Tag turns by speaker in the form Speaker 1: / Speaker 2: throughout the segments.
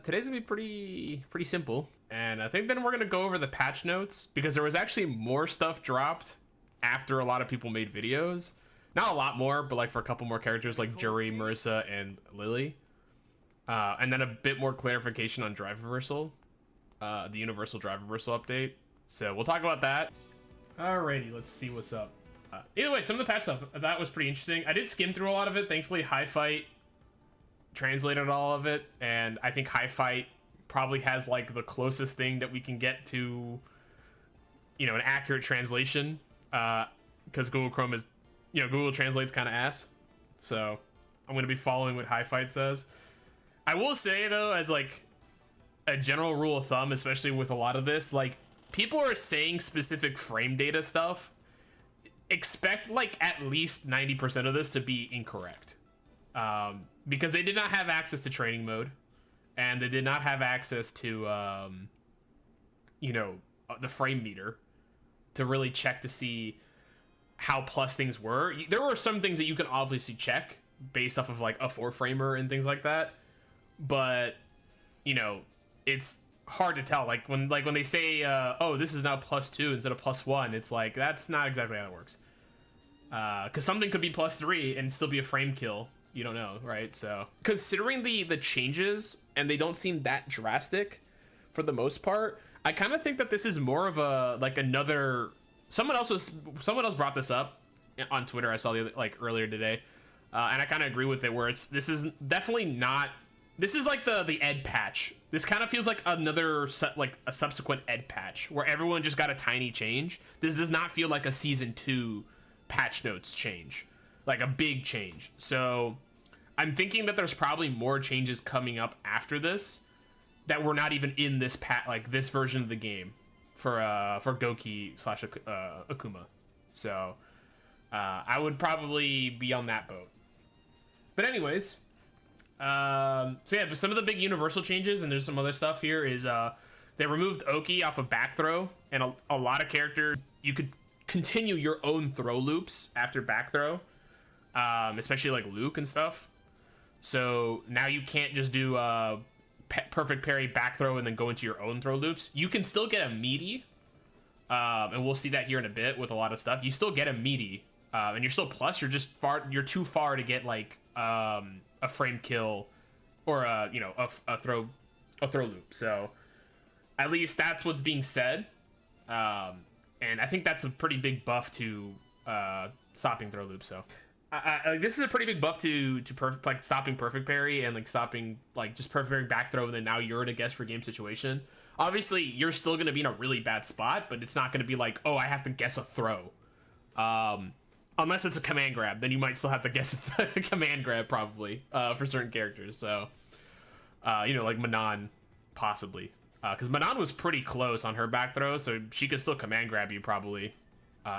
Speaker 1: today's gonna be pretty simple, and I think then we're gonna go over the patch notes because there was actually more stuff dropped after a lot of people made videos. Not a lot more, but like for a couple more characters like Juri, Marisa, and Lily, and then a bit more clarification on drive reversal, the universal drive reversal update. So we'll talk about that. Alrighty, let's see what's up. Either way, some of the patch stuff that was pretty interesting. I did skim through a lot of it. Thankfully, High Fight translated all of it, and I think High Fight probably has like the closest thing that we can get to, you know, an accurate translation, because Google Chrome is, you know, Google Translate's kind of ass. So I'm going to be following what High Fight says. I will say though, as like a general rule of thumb, especially with a lot of this, like people are saying specific frame data stuff, expect like at least 90% of this to be incorrect, because they did not have access to training mode, and they did not have access to you know, the frame meter to really check to see how plus things were. There were some things that you can obviously check based off of like a 4-framer and things like that, but you know, it's hard to tell. Like when they say oh, this is now +2 instead of +1, it's like that's not exactly how it works, because something could be +3 and still be a frame kill. You don't know, right? So considering the changes, and they don't seem that drastic for the most part, I kind of think that this is more of a like another, someone else brought this up on Twitter. I saw earlier today, and I kind of agree with it, where this is definitely not, this is like the ed patch. This kind of feels like another like a subsequent ed patch where everyone just got a tiny change. This does not feel like a season 2 patch notes change, like a big change. So I'm thinking that there's probably more changes coming up after this that were not even in this like this version of the game for Goki / Akuma. So I would probably be on that boat. But anyways, so yeah, but some of the big universal changes, and there's some other stuff here, is they removed Oki off of back throw, and a lot of characters, you could continue your own throw loops after back throw, especially like Luke and stuff. So now you can't just do perfect parry back throw and then go into your own throw loops. You can still get a meaty, and we'll see that here in a bit with a lot of stuff. You still get a meaty, and you're still plus. You're too far to get like a frame kill or a throw loop. So at least that's what's being said, and I think that's a pretty big buff to stopping throw loops. So this is a pretty big buff to perfect, like stopping perfect parry and like stopping like just perfect parry back throw, and then now you're in a guess for game situation. Obviously you're still going to be in a really bad spot, but it's not going to be like, oh, I have to guess a throw, unless it's a command grab. Then you might still have to guess a command grab probably, for certain characters. So you know, like Manon possibly, because Manon was pretty close on her back throw, so she could still command grab you probably,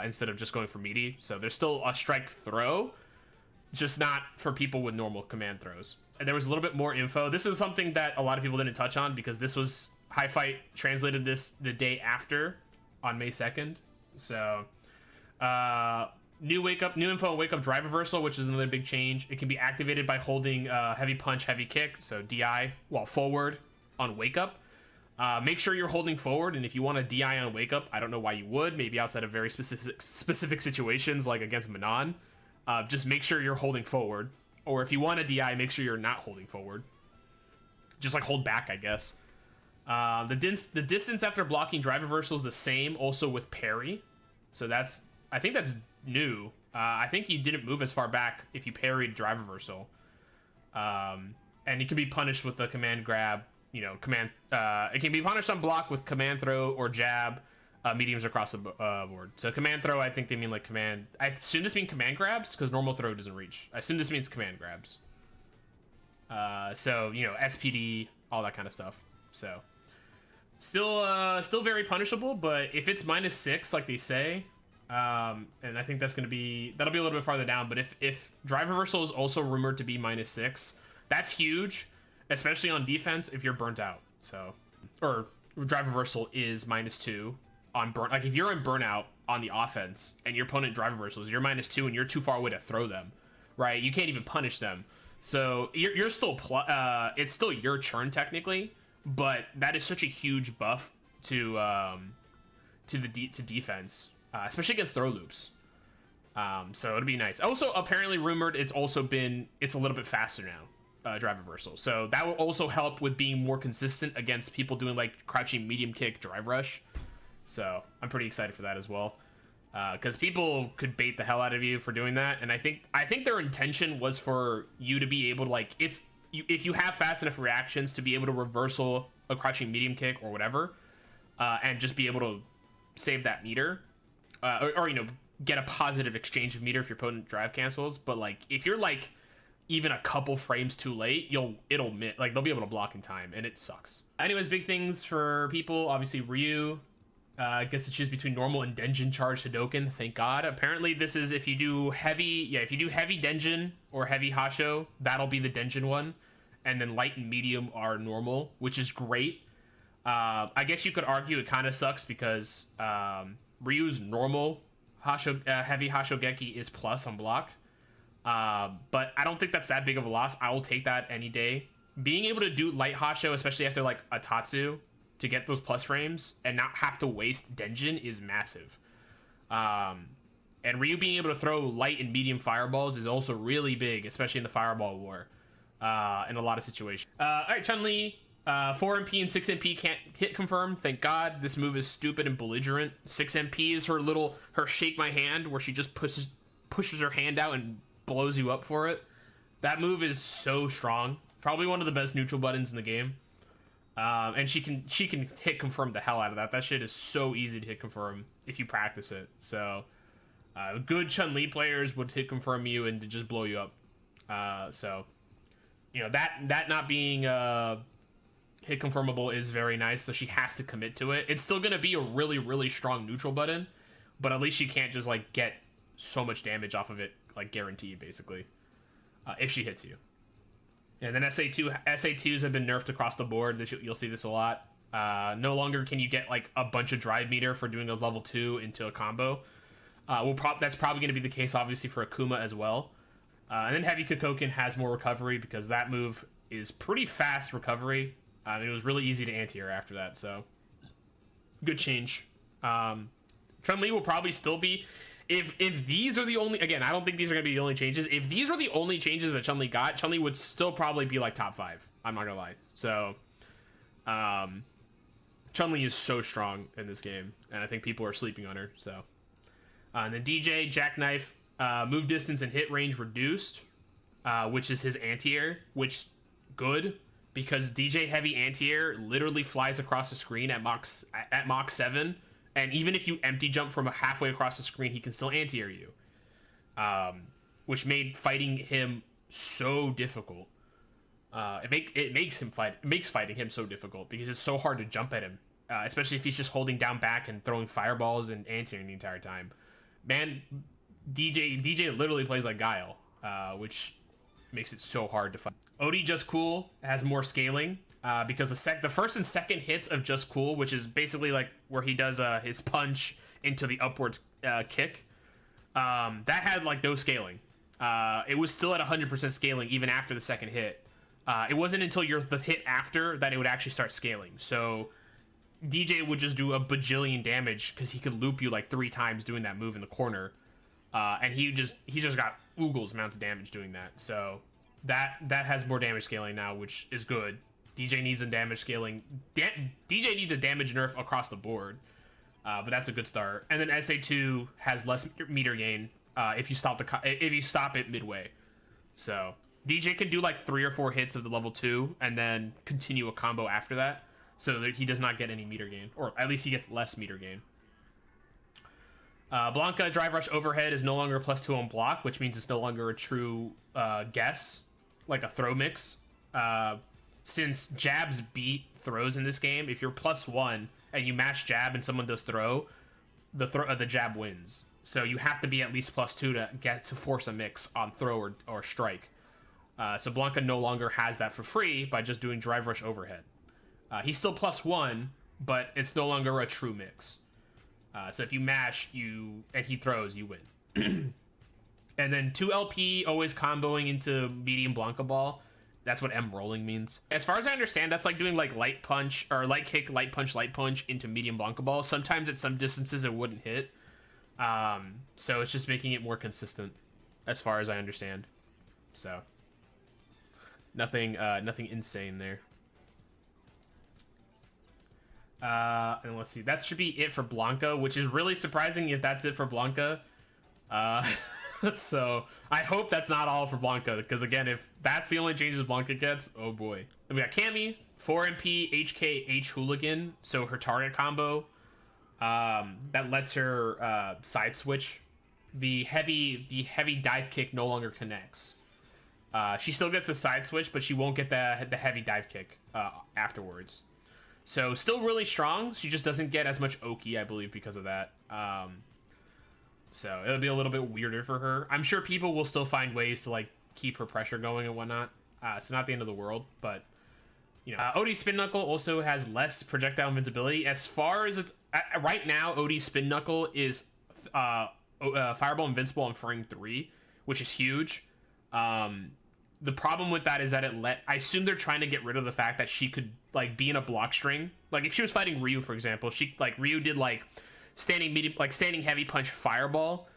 Speaker 1: instead of just going for meaty. So there's still a strike throw, just not for people with normal command throws. And there was a little bit more info. This is something that a lot of people didn't touch on, because this was High Fight translated this the day after, on May 2nd. So new info on wake up drive reversal, which is another big change. It can be activated by holding heavy punch, heavy kick, so DI, while forward on wake up. Make sure you're holding forward, and if you want a DI on wake up, I don't know why you would, maybe outside of very specific situations like against Manon, just make sure you're holding forward. Or if you want a DI, make sure you're not holding forward, just like hold back, I guess. The distance after blocking drive reversal is the same also with parry, so I think that's new. I think you didn't move as far back if you parried drive reversal, and you can be punished with the command grab. You know, it can be punished on block with command throw or jab, mediums across the board. So command throw, I think they mean like command. I assume this means command grabs, because normal throw doesn't reach. I assume this means command grabs. So you know, SPD, all that kind of stuff. So still very punishable, but if it's -6 like they say, and I think that'll be a little bit farther down. But if drive reversal is also rumored to be -6, that's huge. Especially on defense if you're burnt out. So, or drive reversal is -2 on burn. Like if you're in burnout on the offense and your opponent drive reversals, you're -2 and you're too far away to throw them, right? You can't even punish them. So you're still it's still your turn technically, but that is such a huge buff to defense, especially against throw loops. So it'd be nice. Also, apparently rumored it's a little bit faster now, drive reversal. So that will also help with being more consistent against people doing like crouching medium kick, drive rush. So I'm pretty excited for that as well. Because people could bait the hell out of you for doing that, and I think their intention was for you to be able to like if you have fast enough reactions to be able to reversal a crouching medium kick or whatever, and just be able to save that meter, or you know, get a positive exchange of meter if your opponent drive cancels. But like if you're like even a couple frames too late, it'll like they'll be able to block in time, and it sucks. Anyways, big things for people. Obviously Ryu gets to choose between normal and Denjin charge Hadoken. Thank God. Apparently this is if you do heavy Denjin or heavy Hasho, that'll be the Denjin one, and then light and medium are normal, which is great. I guess you could argue it kind of sucks because Ryu's normal heavy Hashogeki is plus on block, but I don't think that's that big of a loss. I will take that any day. Being able to do light Hasho, especially after like a Tatsu, to get those plus frames and not have to waste Denjin is massive. And Ryu being able to throw light and medium fireballs is also really big, especially in the fireball war, in a lot of situations. All right, Chun-Li, 4 MP and 6 MP can't hit confirm. Thank God. This move is stupid and belligerent. 6 MP is her shake my hand, where she just pushes her hand out and blows you up for it. That move is so strong. Probably one of the best neutral buttons in the game. And she can hit confirm the hell out of that. That shit is so easy to hit confirm if you practice it. So good Chun-Li players would hit confirm you and to just blow you up. So you know that not being hit confirmable is very nice. So she has to commit to it. It's still gonna be a really, really strong neutral button, but at least she can't just like get so much damage off of it, like guaranteed basically, if she hits you. And then SA2s have been nerfed across the board. You'll see this a lot. No longer can you get like a bunch of drive meter for doing a level 2 into a combo. That's probably going to be the case, obviously, for Akuma as well. And then Heavy Kokoken has more recovery because that move is pretty fast recovery. It was really easy to anti-air after that, so good change. Chun-Li will probably still be... If these are the only... Again, I don't think these are going to be the only changes. If these are the only changes that Chun-Li got, Chun-Li would still probably be like top 5. I'm not going to lie. So, Chun-Li is so strong in this game, and I think people are sleeping on her, so... and then Deejay, Jackknife, move distance and hit range reduced, which is his anti-air, which good, because Deejay heavy anti-air literally flies across the screen at Mach 7, and even if you empty jump from halfway across the screen, he can still anti-air you, which made fighting him so difficult. It makes fighting him so difficult because it's so hard to jump at him, especially if he's just holding down back and throwing fireballs and anti-airing the entire time. Man, DJ literally plays like Guile, which makes it so hard to fight. Odie Just Cool has more scaling, because the first and second hits of Just Cool, which is basically like where he does his punch into the upwards kick, that had like no scaling. It was still at 100% scaling even after the second hit. It wasn't until the hit after that it would actually start scaling. So DJ would just do a bajillion damage because he could loop you like 3 times doing that move in the corner, and he just got oogles amounts of damage doing that. So that has more damage scaling now, which is good. DJ needs a damage scaling. DJ needs a damage nerf across the board, but that's a good start. And then SA2 has less meter gain if you stop it midway. So DJ can do like 3 or 4 hits of the level 2 and then continue a combo after that, so that he does not get any meter gain, or at least he gets less meter gain. Blanka drive rush overhead is no longer a +2 on block, which means it's no longer a true guess, like a throw mix. Since jabs beat throws in this game, if you're +1 and you mash jab and someone does throw, the jab wins. So you have to be at least +2 to get to force a mix on throw or strike. So Blanka no longer has that for free by just doing drive rush overhead. He's still +1, but it's no longer a true mix. So if you mash and he throws, you win. And then 2 LP always comboing into medium Blanka ball. That's what M rolling means. As far as I understand, that's like doing like light punch or light kick, light punch into medium Blanka ball. Sometimes at some distances it wouldn't hit. So it's just making it more consistent as far as I understand. So nothing insane there. And let's see, that should be it for Blanka, which is really surprising if that's it for Blanka. So I hope that's not all for Blanka, because again, if that's the only changes Blanka gets, oh boy. And we got Cammy, 4 MP, HK, H Hooligan, so her target combo that lets her side switch. The heavy dive kick no longer connects. She still gets a side switch, but she won't get the heavy dive kick afterwards. So still really strong. She just doesn't get as much Oki, I believe, because of that. So it'll be a little bit weirder for her. I'm sure people will still find ways to like keep her pressure going and whatnot. So not the end of the world, but you know, OD Spin Knuckle also has less projectile invincibility. As far as it's right now, OD Spin Knuckle is Fireball invincible on frame 3, which is huge. The problem with that is that I assume they're trying to get rid of the fact that she could like be in a block string. Like if she was fighting Ryu, for example, Ryu did like standing heavy punch Fireball,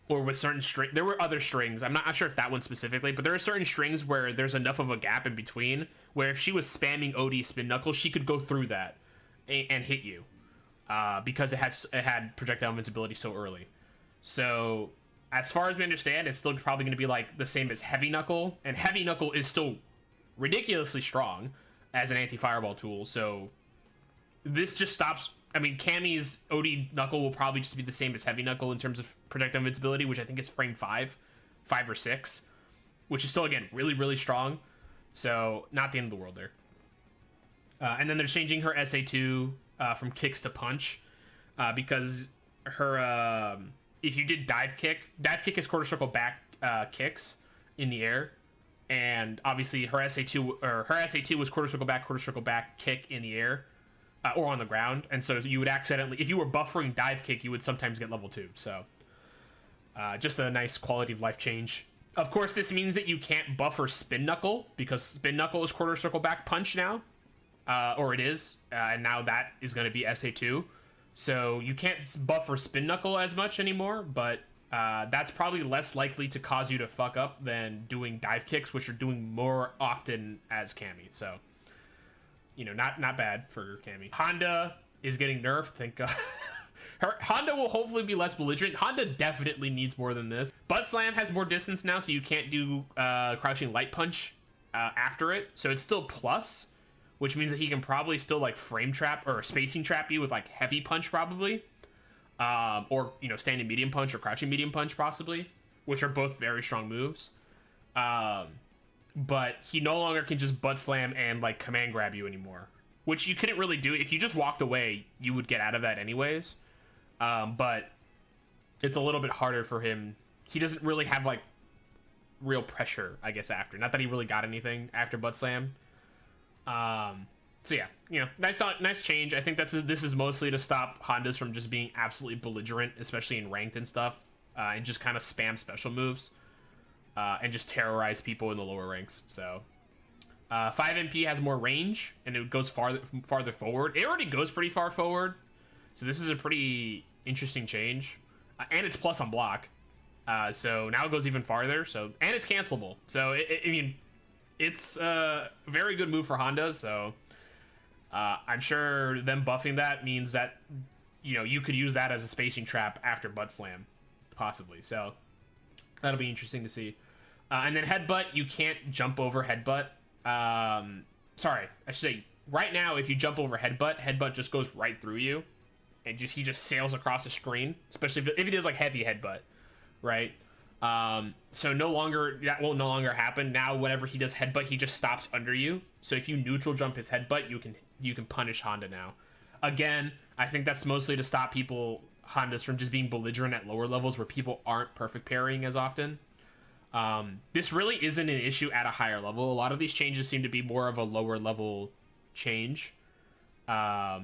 Speaker 1: or with certain string. There were other strings. I'm not sure if that one specifically, but there are certain strings where there's enough of a gap in between where if she was spamming OD Spin Knuckle, she could go through that and hit you, because it had projectile invincibility so early. So as far as we understand, it's still probably going to be like the same as Heavy Knuckle, and Heavy Knuckle is still ridiculously strong as an anti-fireball tool. So this just stops. I mean, Cammy's OD Knuckle will probably just be the same as Heavy Knuckle in terms of projectile invincibility, which I think is frame 5 or 6, which is still, again, really, really strong. So not the end of the world there. And then they're changing her SA2 from kicks to punch, because her if you did dive kick is quarter circle back kicks in the air, and obviously her SA2 was quarter circle back kick in the air. Or on the ground, and so you would accidentally, if you were buffering dive kick, you would sometimes get level 2. So just a nice quality of life change. Of course, this means that you can't buffer Spin Knuckle, because Spin Knuckle is quarter circle back punch now, or it is, and now that is going to be SA2. So you can't buffer Spin Knuckle as much anymore, but that's probably less likely to cause you to fuck up than doing dive kicks, which you're doing more often as Cammy. So, you know, not bad for Cammy. Honda is getting nerfed, thank God. Honda will hopefully be less belligerent. Honda definitely needs more than this. Butt Slam has more distance now, so you can't do crouching light punch after it. So it's still plus, which means that he can probably still like frame trap or spacing trap you with like heavy punch probably. Or, you know, standing medium punch or crouching medium punch possibly, which are both very strong moves. But he no longer can just butt slam and like command grab you anymore, which you couldn't really do. If you just walked away, you would get out of that anyways. But it's a little bit harder for him. He doesn't really have like real pressure, I guess, after. Not that he really got anything after butt slam. So yeah, you know, nice change. I think this is mostly to stop Hondas from just being absolutely belligerent, especially in ranked and stuff, and just kind of spam special moves. And just terrorize people in the lower ranks. So 5 MP has more range, and it goes farther forward. It already goes pretty far forward, so this is a pretty interesting change. And it's plus on block, so now it goes even farther. So, and it's cancelable. So I mean, it's a very good move for Honda. So I'm sure them buffing that means that, you know, you could use that as a spacing trap after butt slam, possibly. So that'll be interesting to see. And then headbutt, you can't jump over headbutt. Sorry, I should say, right now, if you jump over headbutt just goes right through you. And he just sails across the screen, especially if it is like heavy headbutt, right? So that will no longer happen. Now, whenever he does headbutt, he just stops under you. So if you neutral jump his headbutt, you can punish Honda now. Again, I think that's mostly to stop Hondas from just being belligerent at lower levels where people aren't perfect parrying as often. This really isn't an issue at a higher level. A lot of these changes seem to be more of a lower level change. The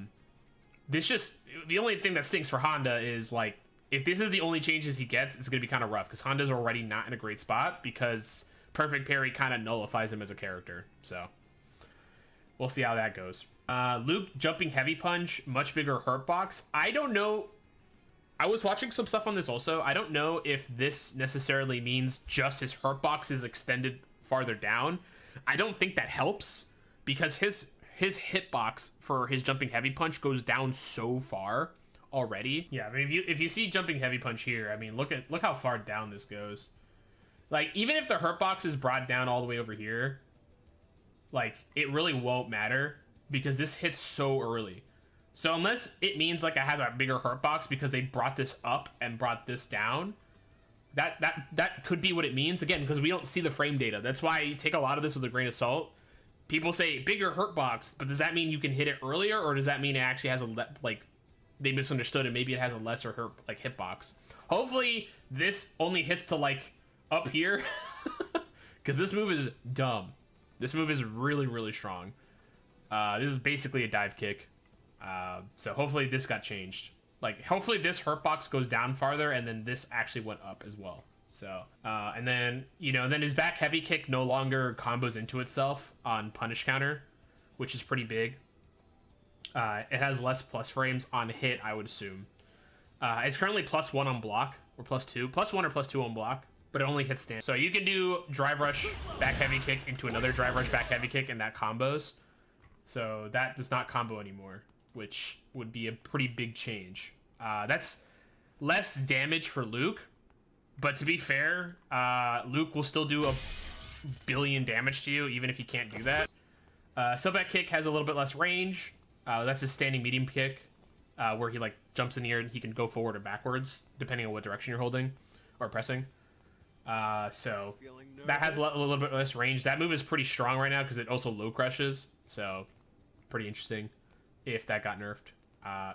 Speaker 1: only thing that stinks for Honda is like if this is the only changes he gets, it's going to be kind of rough because Honda's already not in a great spot because perfect parry kind of nullifies him as a character. So we'll see how that goes. Luke jumping heavy punch, much bigger hurt box. I don't know. I was watching some stuff on this also. I don't know if this necessarily means just his hurt box is extended farther down. I don't think that helps because his hitbox for his jumping heavy punch goes down so far already. Yeah, I mean, if you see jumping heavy punch here, I mean, look how far down this goes. Like, even if the hurt box is brought down all the way over here, like, it really won't matter because this hits so early. So unless it means like it has a bigger hurt box because they brought this up and brought this down, that could be what it means. Again, because we don't see the frame data. That's why you take a lot of this with a grain of salt. People say bigger hurt box, but does that mean you can hit it earlier, or does that mean it actually has like they misunderstood and maybe it has a lesser hitbox? Hopefully this only hits to like up here because this move is dumb. This move is really, really strong. This is basically a dive kick. So hopefully this got changed. Like, hopefully this hurt box goes down farther and then this actually went up as well. So, and then, then his back heavy kick no longer combos into itself on punish counter, which is pretty big. It has less plus frames on hit, I would assume. It's currently +1 on block, or +2. +1 or +2 on block, but it only hits stand. So you can do drive rush back heavy kick into another drive rush back heavy kick, and that combos. So that does not combo anymore, which would be a pretty big change. That's less damage for Luke, but to be fair, Luke will still do a billion damage to you, even if he can't do that. Subback kick has a little bit less range. That's his standing medium kick, where he like jumps in the air and he can go forward or backwards, depending on what direction you're holding or pressing. So that has a little bit less range. That move is pretty strong right now because it also low crushes, so pretty interesting if that got nerfed.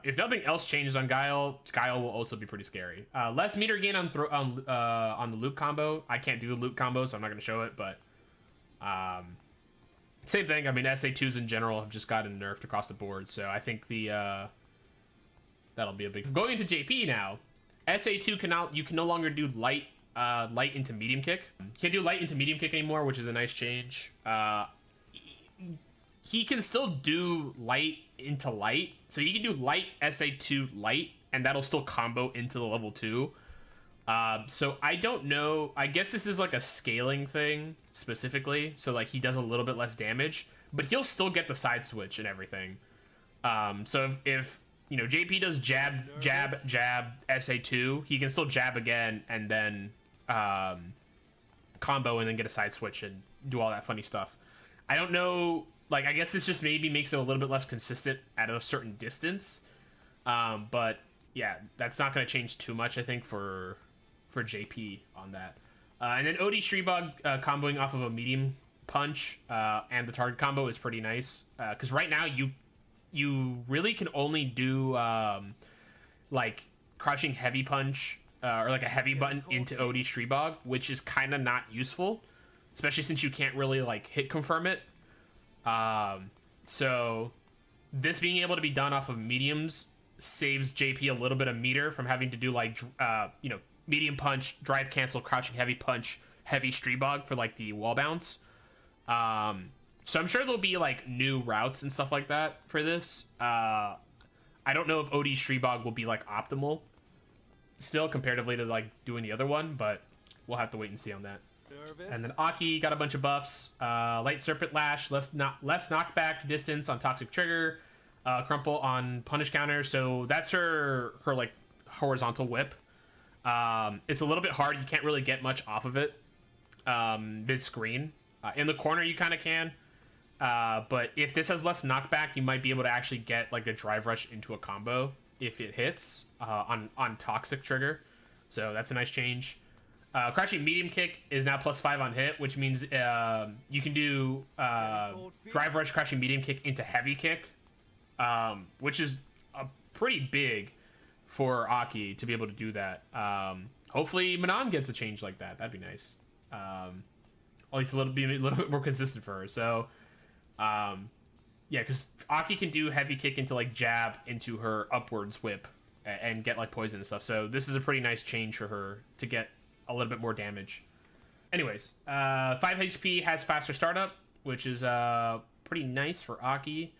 Speaker 1: If nothing else changes on Guile, Guile will also be pretty scary. Less meter gain on the Luke combo. I can't do the Luke combo, so I'm not going to show it, but same thing. I mean, SA2s in general have just gotten nerfed across the board, so I think that'll be a big... Going into JP now, SA2 you can no longer do light into medium kick. You can't do light into medium kick anymore, which is a nice change. He can still do light into light, so you can do light SA2 light, and that'll still combo into the level 2. So I don't know. I guess this is like a scaling thing specifically, so like he does a little bit less damage, but he'll still get the side switch and everything. So if JP does jab SA2, he can still jab again and then combo and then get a side switch and do all that funny stuff. I don't know. Like, I guess this just maybe makes it a little bit less consistent at a certain distance. But yeah, that's not going to change too much, I think, for JP on that. And then OD Shreebog comboing off of a medium punch and the target combo is pretty nice. Because right now you really can only do like crouching heavy punch or like a heavy button into OD Shreebog, which is kind of not useful, especially since you can't really like hit confirm it. So this being able to be done off of mediums saves JP a little bit of meter from having to do like, medium punch, drive cancel, crouching heavy punch, heavy Streetbog for like the wall bounce. So I'm sure there'll be like new routes and stuff like that for this. I don't know if OD Streetbog will be like optimal still comparatively to like doing the other one, but we'll have to wait and see on that. And then Aki got a bunch of buffs. Light Serpent Lash, less knockback distance on Toxic Trigger, Crumple on Punish Counter. So that's her like horizontal whip. It's a little bit hard. You can't really get much off of it mid screen. In the corner you kind of can, but if this has less knockback, you might be able to actually get like a drive rush into a combo if it hits on Toxic Trigger. So that's a nice change. Crouching medium kick is now +5 on hit, which means you can do drive rush, crouching medium kick into heavy kick, which is pretty big for Aki to be able to do that. Hopefully Manon gets a change like that. That'd be nice. At least a little bit more consistent for her. So yeah, because Aki can do heavy kick into like jab into her upwards whip and get like poison and stuff. So this is a pretty nice change for her to get a little bit more damage. Anyways, 5 HP, has faster startup, which is pretty nice for Aki.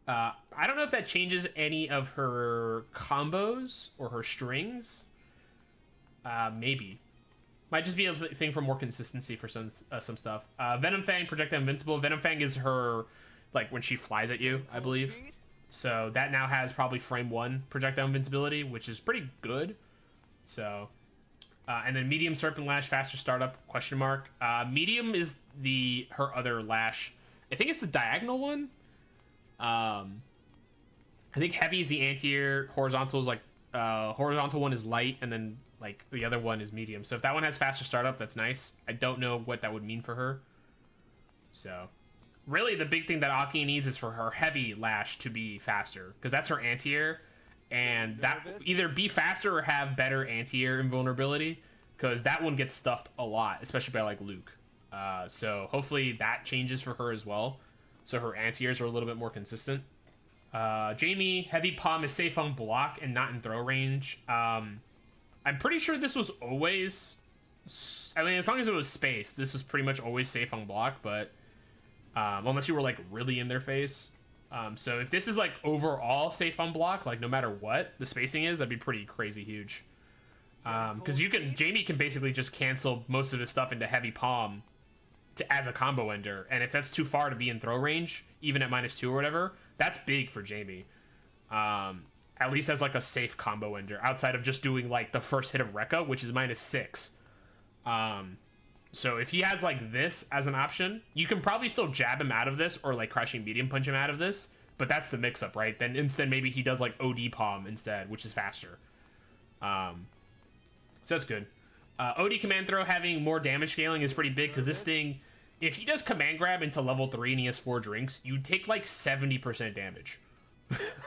Speaker 1: I don't know if that changes any of her combos or her strings. Maybe. Might just be a thing for more consistency for some stuff. Venom Fang, projectile invincible. Venom Fang is her, like, when she flies at you, I believe. So that now has probably frame 1 projectile invincibility, which is pretty good. So, and then medium serpent lash, faster startup, question mark. Medium is her other lash. I think it's the diagonal one. I think heavy is the anti-air, horizontal is like, horizontal one is light, and then like the other one is medium. So if that one has faster startup, that's nice. I don't know what that would mean for her. So really the big thing that Aki needs is for her heavy lash to be faster, because that's her anti-air, and that either be faster or have better anti-air invulnerability, because that one gets stuffed a lot, especially by like Luke. So hopefully that changes for her as well, so her anti-airs are a little bit more consistent. Jamie, heavy palm is safe on block and not in throw range. I'm pretty sure this was always, I mean, as long as it was space, this was pretty much always safe on block, but unless you were like really in their face. So if this is like overall safe on block, like no matter what the spacing is, that'd be pretty crazy huge. Because Jamie can basically just cancel most of his stuff into heavy palm as a combo ender, and if that's too far to be in throw range, even at -2 or whatever, that's big for Jamie. At least as like a safe combo ender, outside of just doing like the first hit of Rekka, which is -6. So if he has like this as an option, you can probably still jab him out of this or like crushing medium punch him out of this, but that's the mix up, right? Then instead maybe he does like OD palm instead, which is faster. So that's good. OD command throw having more damage scaling is pretty big, because this thing, if he does command grab into level 3 and he has 4 drinks, you take like 70% damage.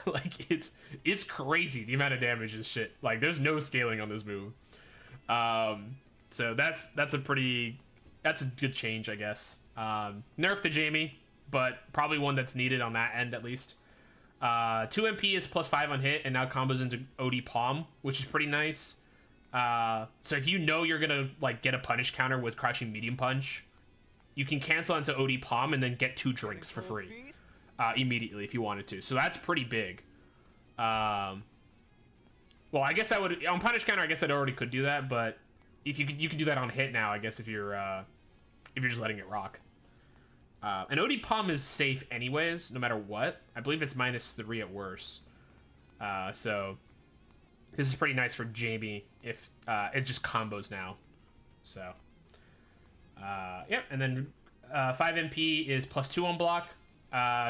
Speaker 1: Like it's crazy the amount of damage this shit. Like there's no scaling on this move. So that's a good change, I guess. Nerf to Jamie, but probably one that's needed on that end at least. 2 MP is +5 on hit, and now combos into OD palm, which is pretty nice. So if you know you're gonna like get a punish counter with crushing medium punch, you can cancel into OD palm and then get 2 drinks for free immediately if you wanted to. So that's pretty big. Well, I guess I would on punish counter. I guess I already could do that, but if you can do that on hit now, I guess if you're just letting it rock. And OD palm is safe anyways, no matter what. I believe it's -3 at worst. So this is pretty nice for Jamie if it just combos now. So yep, and then 5 MP is +2 on block.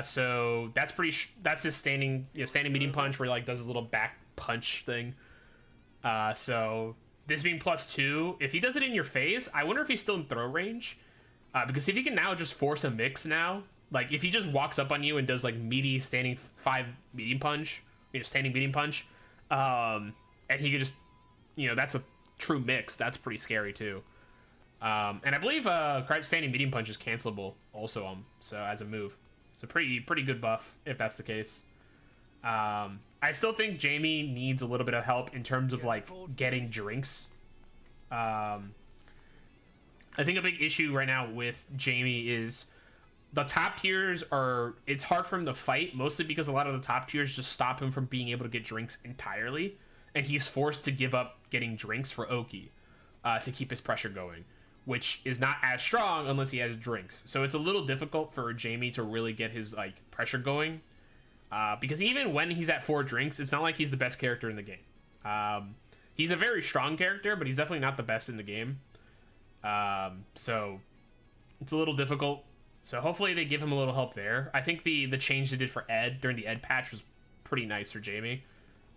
Speaker 1: So that's that's just standing medium punch where he like does his little back punch thing. So this being +2, if he does it in your face, I wonder if he's still in throw range. Because if he can now just force a mix now, like if he just walks up on you and does like meaty standing 5 medium punch, standing medium punch, and he could just, that's a true mix. That's pretty scary too. And I believe standing medium punch is cancelable also, so as a move. So pretty good buff if that's the case. I still think Jamie needs a little bit of help in terms of like getting drinks. I think a big issue right now with Jamie is the top tiers it's hard for him to fight, mostly because a lot of the top tiers just stop him from being able to get drinks entirely, and he's forced to give up getting drinks for Oki to keep his pressure going, which is not as strong unless he has drinks. So it's a little difficult for Jamie to really get his like pressure going, because even when he's at 4 drinks, it's not like he's the best character in the game. He's a very strong character, but he's definitely not the best in the game. So it's a little difficult. So hopefully they give him a little help there. I think the change they did for Ed during the Ed patch was pretty nice for Jamie,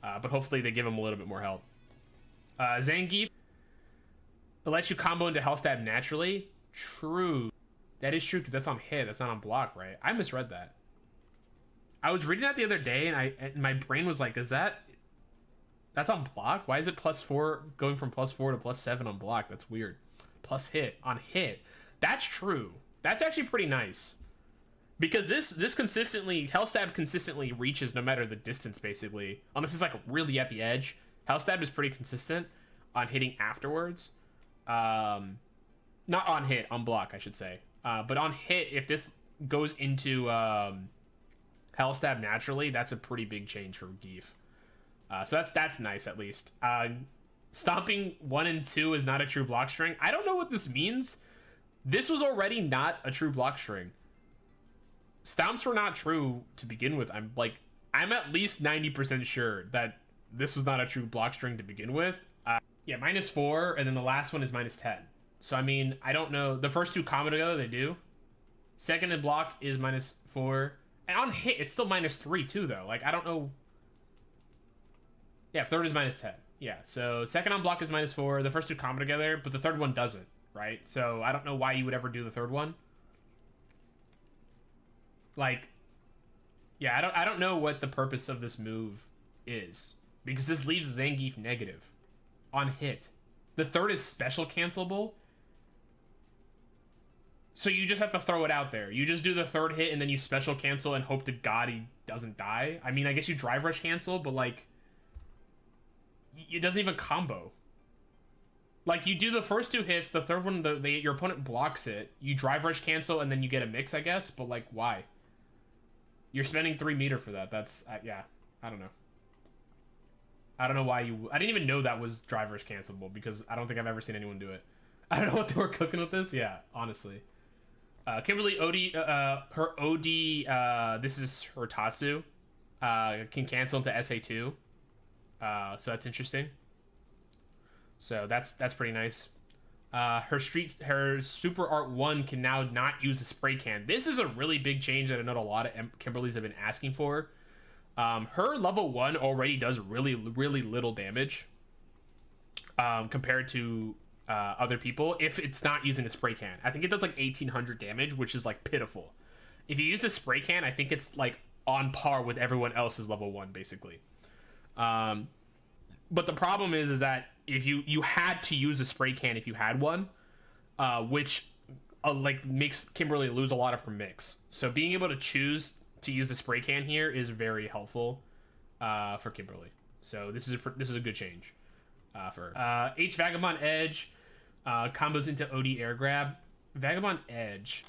Speaker 1: but hopefully they give him a little bit more help. Zangief, it lets you combo into Hellstab naturally. True. That is true, because that's on hit. That's not on block, right? I misread that. I was reading that the other day, and my brain was like, that's on block? Why is it +4 going from +4 to +7 on block? That's weird. Plus hit on hit. That's true. That's actually pretty nice. Because this consistently, Hellstab consistently reaches no matter the distance, basically. Unless it's like really at the edge. Hellstab is pretty consistent on hitting afterwards. Not on hit, on block, I should say. But on hit, if this goes into Hellstab naturally, that's a pretty big change for Geef. So that's nice, at least. Stomping 1 and 2 is not a true block string. I don't know what this means. This was already not a true block string. Stomps were not true to begin with. I'm at least 90% sure that this was not a true block string to begin with. Yeah, -4, and then the last one is -10. So, I mean, I don't know. The first two combo together, they do. Second in block is -4. And on hit, it's still -3 too, though. Like, I don't know. Yeah, third is -10. Yeah, so second on block is -4. The first two combo together, but the third one doesn't, right? So, I don't know why you would ever do the third one. Like, yeah, I don't know what the purpose of this move is, because this leaves Zangief negative on hit. The third is special cancelable, so you just have to throw it out there. You just do the third hit and then you special cancel and hope to God he doesn't die. I mean, I guess you drive rush cancel, but like, it doesn't even combo. Like, you do the first two hits, the third one, your opponent blocks it, you drive rush cancel, and then you get a mix, I guess, but like, why? You're spending 3 meter for that. That's, yeah, I don't know. I don't know why you... I didn't even know that was drive rush cancelable, because I don't think I've ever seen anyone do it. I don't know what they were cooking with this. Yeah, honestly. Kimberly, her OD, this is her Tatsu, can cancel into SA2. So that's interesting. So that's pretty nice. Her Super Art 1 can now not use a spray can. This is a really big change that I know a lot of Kimberly's have been asking for. Her level 1 already does really little damage compared to other people if it's not using a spray can. I think it does like 1800 damage, which is like pitiful. If you use a spray can, I think it's like on par with everyone else's level 1, basically. But the problem is that if you had to use a spray can if you had one, which like makes Kimberly lose a lot of her mix. So being able to choose to use the spray can here is very helpful for Kimberly. So this is a good change for her. H Vagabond Edge combos into OD Air Grab. Vagabond Edge,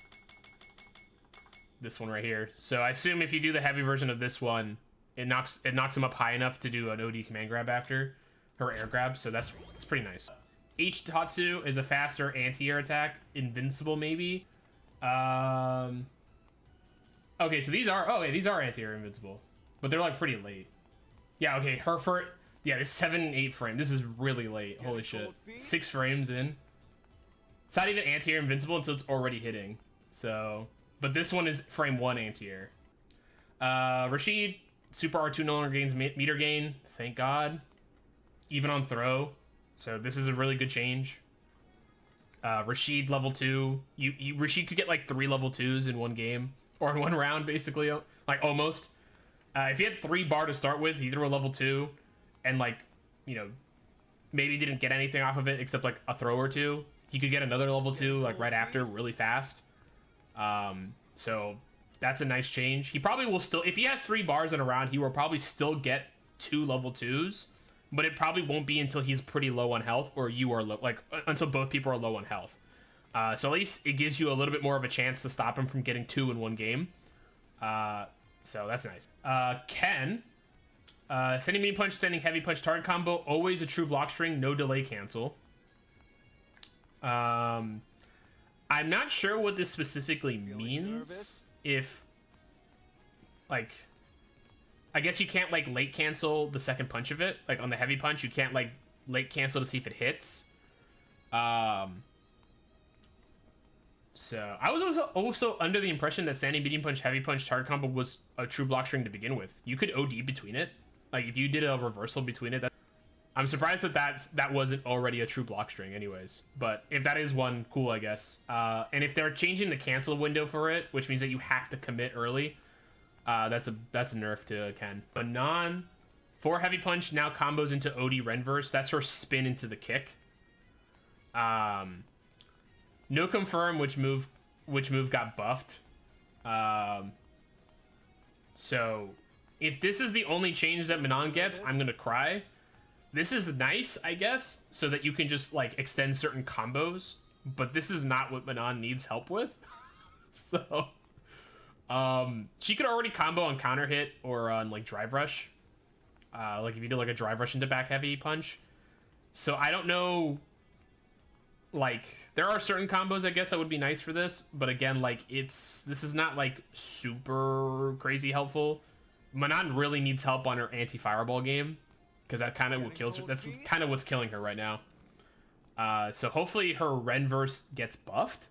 Speaker 1: this one right here. So I assume if you do the heavy version of this one, it knocks him up high enough to do an OD command grab after her air grab. So that's pretty nice. H Tatsu is a faster anti-air attack, invincible maybe. Okay, so these are anti-air invincible, but they're like pretty late. Yeah, okay, this 7 and 8 frame. This is really late. Holy shit. 6 frames in. It's not even anti-air invincible until it's already hitting. So, but this one is frame 1 anti-air. Rashid, Super R2 no longer gains meter gain. Thank God. Even on throw. So this is a really good change. Rashid level 2. Rashid could get like 3 level 2s in one game. Or in one round, basically. Like, almost. If he had 3 bar to start with, he threw a level 2. And like, you know, maybe didn't get anything off of it except like a throw or 2. He could get another level 2 like right after, really fast. So that's a nice change. He probably will still, if he has 3 bars in a round, he will probably still get 2 level 2s. But it probably won't be until he's pretty low on health, or you are low, like until both people are low on health. So at least it gives you a little bit more of a chance to stop him from getting 2 in one game. So that's nice. Ken, sending mini punch, sending heavy punch target combo, always a true block string, no delay cancel. I'm not sure what this specifically means. If, like, I guess you can't like late cancel the second punch of it. Like on the heavy punch, you can't like late cancel to see if it hits. So I was also under the impression that standing medium punch, heavy punch, target combo was a true block string to begin with. You could OD between it. Like if you did a reversal between it. I'm surprised that wasn't already a true block string anyways. But if that is one, cool, I guess. And if they're changing the cancel window for it, which means that you have to commit early, that's a nerf to Ken. Manon, 4 heavy punch now combos into OD Renverse. That's her spin into the kick. No confirm which move got buffed. So if this is the only change that Manon gets, I'm gonna cry. This is nice, I guess, so that you can just like extend certain combos, but this is not what Manon needs help with. So she could already combo on counter hit or on like drive rush, like if you do like a drive rush into back heavy punch. So I don't know, like there are certain combos I guess that would be nice for this, but again, like this is not like super crazy helpful. Manon really needs help on her anti-fireball game, because that kind of what kills her. That's kind of what's killing her right now. So hopefully her Renverse gets buffed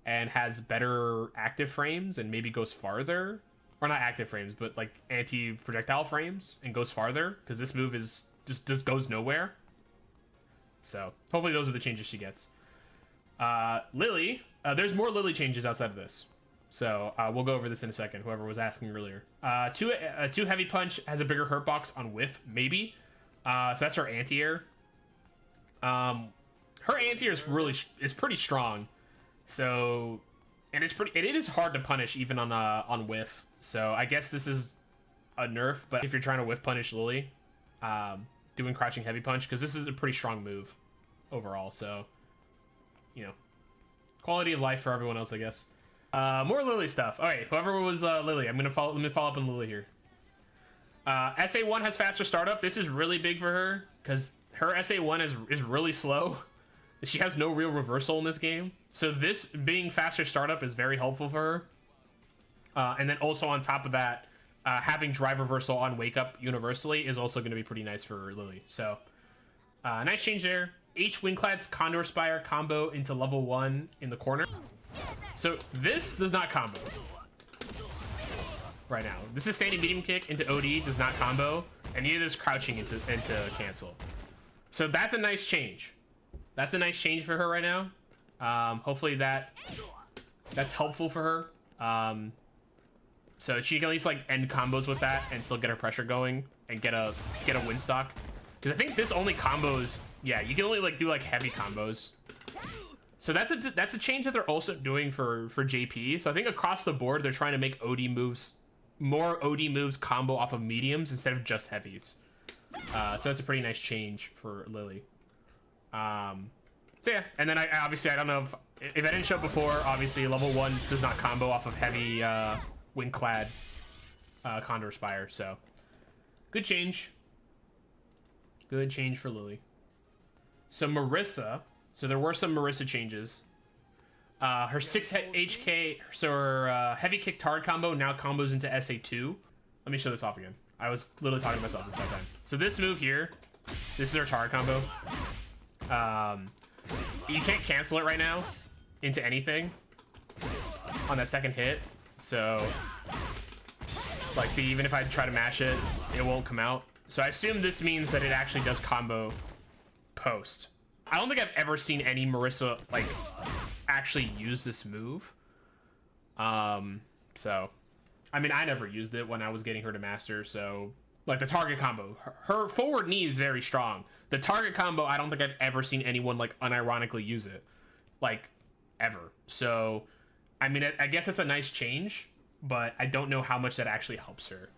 Speaker 1: and has better active frames and maybe goes farther, or not active frames, but like anti-projectile frames and goes farther, because this move is just goes nowhere. So hopefully those are the changes she gets. Lily, there's more Lily changes outside of this. So we'll go over this in a second, whoever was asking earlier. Two heavy punch has a bigger hurt box on whiff, maybe. So that's her anti-air. Her anti-air is pretty strong. So, and it is hard to punish even on whiff. So I guess this is a nerf, but if you're trying to whiff punish Lily, doing crouching heavy punch, because this is a pretty strong move overall. So, you know, quality of life for everyone else, I guess. More Lily stuff. All right, whoever was Lily, let me follow up on Lily here. SA1 has faster startup. This is really big for her because her SA1 is really slow. She has no real reversal in this game. So this being faster startup is very helpful for her. And then also on top of that, having drive reversal on wake up universally is also going to be pretty nice for Lily. So nice change there. H Wingclad's Condor Spire combo into level 1 in the corner. So this does not combo right now. This is standing medium kick into OD, does not combo, and neither is crouching into cancel. So that's a nice change. That's a nice change for her right now. Hopefully that's helpful for her. So she can at least like end combos with that and still get her pressure going and get a win stock. Because I think this only combos, yeah, you can only like do like heavy combos. So that's a change that they're also doing for JP. So I think across the board they're trying to make more OD moves combo off of mediums instead of just heavies. So that's a pretty nice change for Lily. So yeah, and then I don't know if I didn't show before. Obviously, level 1 does not combo off of heavy Wingclad Condor Spire. So good change. Good change for Lily. So Marisa. So there were some Marisa changes. Her 6 HK, so her heavy kick target combo now combos into SA2. Let me show this off again. I was literally talking to myself this whole time. So this move here, this is her target combo. You can't cancel it right now into anything on that second hit. So, like, see, even if I try to mash it, it won't come out. So I assume this means that it actually does combo post. I don't think I've ever seen any Marisa like actually use this move. So I mean, I never used it when I was getting her to master. So like the target combo, her forward knee is very strong. The target combo, I don't think I've ever seen anyone like unironically use it, like ever. So I mean, I guess it's a nice change, but I don't know how much that actually helps her.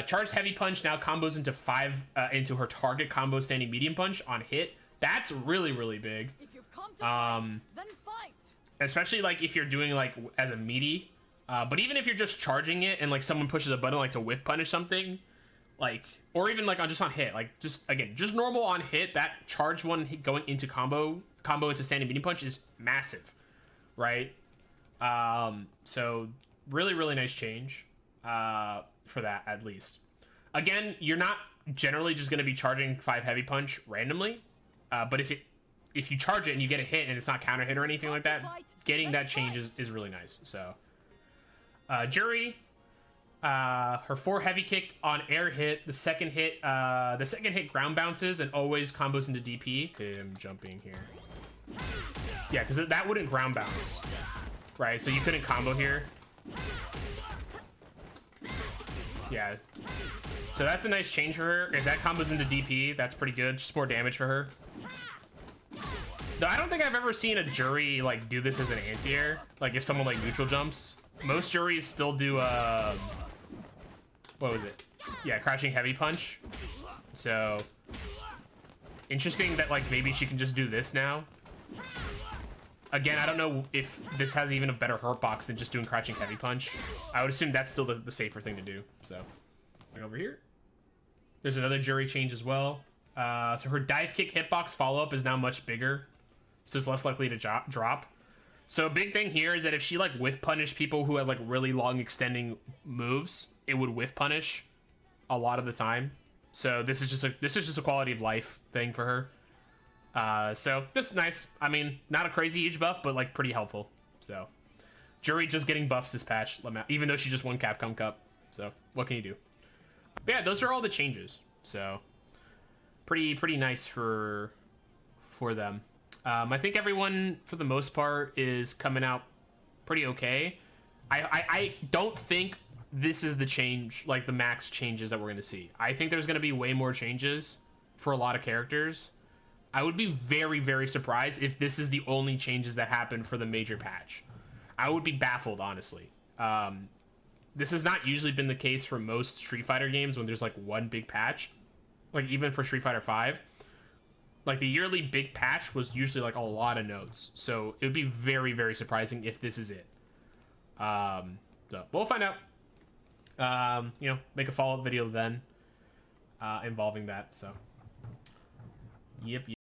Speaker 1: Charged heavy punch now combos into 5 into her target combo standing medium punch on hit. That's really, really big. If you've come to fight, then fight. Especially like if you're doing like as a meaty, but even if you're just charging it and like someone pushes a button like to whiff punish something, like, or even like just on hit, like just normal on hit, that charge one hit going into combo into standing medium punch is massive, right? So really, really nice change for that at least. Again, you're not generally just going to be charging 5 heavy punch randomly. But if you charge it and you get a hit and it's not counter hit or anything like that, getting that change is really nice. So Juri, her 4 heavy kick on air hit, the second hit ground bounces and always combos into DP. Okay, I'm jumping here. Yeah, because that wouldn't ground bounce, right? So you couldn't combo here. Yeah. So that's a nice change for her. If that combos into DP, that's pretty good. Just more damage for her. Though I don't think I've ever seen a Juri like do this as an anti-air. Like if someone like neutral jumps, Most Juris still do, what was it? Yeah, crouching heavy punch. So, interesting that, like, maybe she can just do this now. Again, I don't know if this has even a better hurt box than just doing crouching heavy punch. I would assume that's still the safer thing to do, so. Over here. There's another Juri change as well. So her dive kick hitbox follow-up is now much bigger, so it's less likely to drop. So a big thing here is that if she like whiff punish people who have like really long extending moves, it would whiff punish a lot of the time. So this is just a quality of life thing for her. So this is nice. I mean, not a crazy huge buff, but like pretty helpful. So Juri just getting buffs this patch, even though she just won Capcom Cup. So what can you do? But yeah, those are all the changes. So pretty nice for them. I think everyone, for the most part, is coming out pretty okay. I don't think this is the change, like the max changes that we're going to see. I think there's going to be way more changes for a lot of characters. I would be very, very surprised if this is the only changes that happen for the major patch. I would be baffled, honestly. This has not usually been the case for most Street Fighter games when there's like one big patch. Like even for Street Fighter 5. Like the yearly big patch was usually like a lot of nodes. So it would be very, very surprising if this is it. So we'll find out. You know, make a follow-up video then involving that. So, yep.